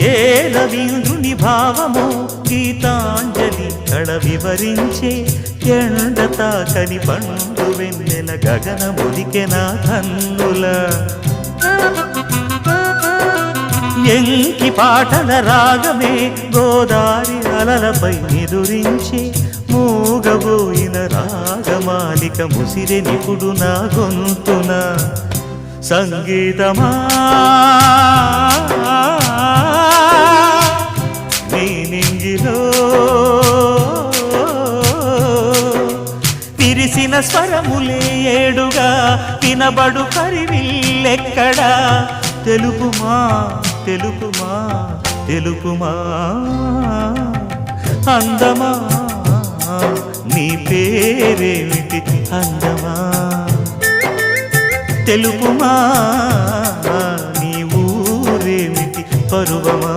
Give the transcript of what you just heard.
ఏ రవీంద్రుని భావమో గీతాంజలి కళ వివరించే ఎండ తాకని పండు వెన్నెల గగనములికె నా కన్నుల ఎంకి పాటల రాగమే గోదారి అలలపై నిదురించే మూగబోయిన రాగమాలిక ముసిరె నిపుడు నా గొంతున సంగీతమా నీ నింగిలో విరిసిన స్వరములే ఏడుగా వినబడు కరివిల్లెక్కడా తెలుపుమా తెలుపుమా తెలుపుమా అందమా నీ పేరేమిటి అందమా తెలుపుమా నీ ఊరేమిటి పరువమా